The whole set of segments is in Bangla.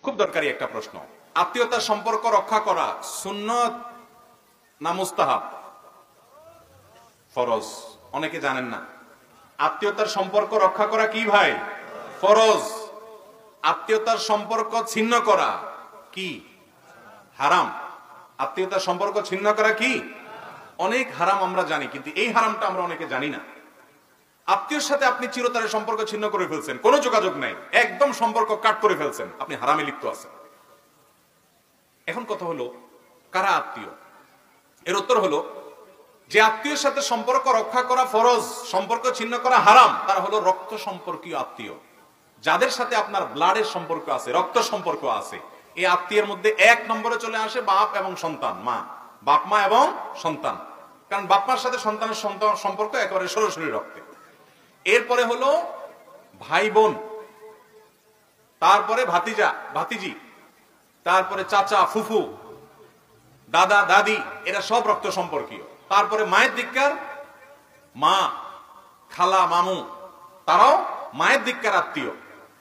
খুব দরকারি একটা প্রশ্ন। আত্মীয়তার সম্পর্ক রক্ষা করা সুন্নত না মুস্তাহাব? ফরজ। অনেকে জানেন না আত্মীয়তার সম্পর্ক রক্ষা করা কি ভাই? ফরজ। আত্মীয়তার সম্পর্ক ছিন্ন করা কি? হারাম। আত্মীয়তার সম্পর্ক ছিন্ন করা কি? অনেক হারাম আমরা জানি, কিন্তু এই হারামটা আমরা অনেকে জানি না। আত্মীয়র সাথে আপনি চিরতরের সম্পর্ক ছিন্ন করে ফেলছেন, কোনো যোগাযোগ নাই, একদম সম্পর্ক কাট করে ফেলছেন, আপনি হারামে লিপ্ত আছেন। এখন কথা হলো কারা আত্মীয়? এর উত্তর হলো যে আত্মীয়ের সাথে সম্পর্ক রক্ষা করা ফরজ, সম্পর্ক ছিন্ন করা হারাম, তারা হলো রক্ত সম্পর্কীয় আত্মীয়। যাদের সাথে আপনার ব্লাডের সম্পর্ক আছে, রক্ত সম্পর্ক আছে, এই আত্মীয়ের মধ্যে এক নম্বরে চলে আসে বাপ এবং সন্তান, মা, বাপ মা এবং সন্তান। কারণ বাপ মার সাথে সন্তানের সম্পর্ক একেবারে সরাসরি রক্তে। এরপরে হলো ভাই বোন, তারপরে ভাতিজা ভাতিজি, তারপরে চাচা ফুফু, দাদা দাদি, এরা সব রক্ত সম্পর্কীয়। তারপরে মায়ের দিককার মা, খালা, মামু, তারাও মায়ের দিককার আত্মীয়।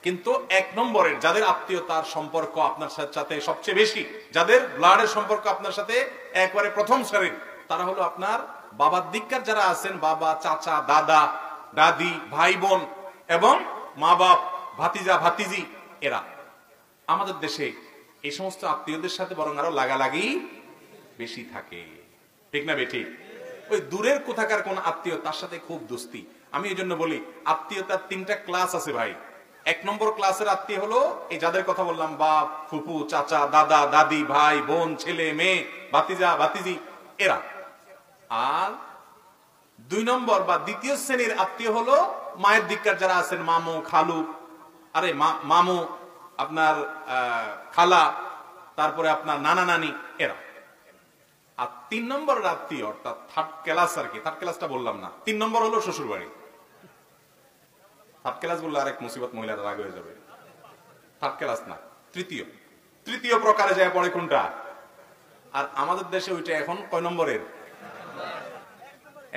কিন্তু এক নম্বরের যাদের আত্মীয়তার সম্পর্ক আপনার সাথে সবচেয়ে বেশি, যাদের ব্লাডের সম্পর্ক আপনার সাথে একবারে প্রথম সারির, তারা হলো আপনার বাবার দিককার যারা আছেন, বাবা, চাচা, দাদা দাদি, ভাই বোন এবং মা বাপ, ভাতিজা ভাতিজি, এরা। আমাদের দেশে এই সমস্ত আত্মীয়দের সাথে বরং আরো লাগালাগি বেশি থাকে, ঠিক না বেঠিক? ওই দূরের কোথাকার কোন আত্মীয়, তার সাথে খুব দোস্তি। আমি এই জন্য বলি আত্মীয়তার তিনটা ক্লাস আছে ভাই। এক নম্বর ক্লাসের আত্মীয় হলো এই যাদের কথা বললাম, বাপ, ফুফু, চাচা, দাদা দাদি, ভাই বোন, ছেলে মেয়ে, ভাতিজা ভাতিজি, এরা। আর দুই নম্বর বা দ্বিতীয় শ্রেণীর আত্মীয় হলো মায়ের দিককার যারা আছেন, মামু, খালু, আরে মামু, আপনার খালা, তারপরে আপনার নানা নানি, এরা। আর তিন নম্বরের আত্মীয়, অর্থাৎ থার্ড ক্লাস আর কি, থার্ড ক্লাসটা বললাম না, তিন নম্বর হলো শ্বশুর বাড়ি। থার্ড ক্লাস বললে আরেক মুসিবত, মহিলারা রাগ হয়ে যাবে। থার্ড ক্লাস না, তৃতীয়। তৃতীয় প্রকারে যায় পড়ে কোনটা? আর আমাদের দেশে ওইটা এখন কয় নম্বরের?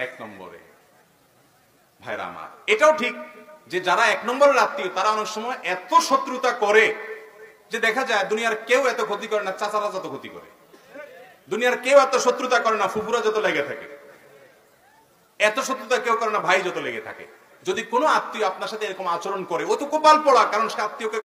এক নম্বরে। ভাইরা আমার, এটাও ঠিক যে যারা এক নম্বরের আত্মীয়, তারা অনেক সময় এত শত্রুতা করে যে দেখা যায় দুনিয়ার কেউ এত ক্ষতি করে না চাচারা যত ক্ষতি করে, দুনিয়ার কেউ এত শত্রুতা করে না ফুফুরা যত লেগে থাকে, এত শত্রুতা কেউ করে না ভাই যত লেগে থাকে। যদি কোনো আত্মীয় আপনার সাথে এরকম আচরণ করে, ও তো কপাল পোড়া, কারণ সে আত্মীয়কে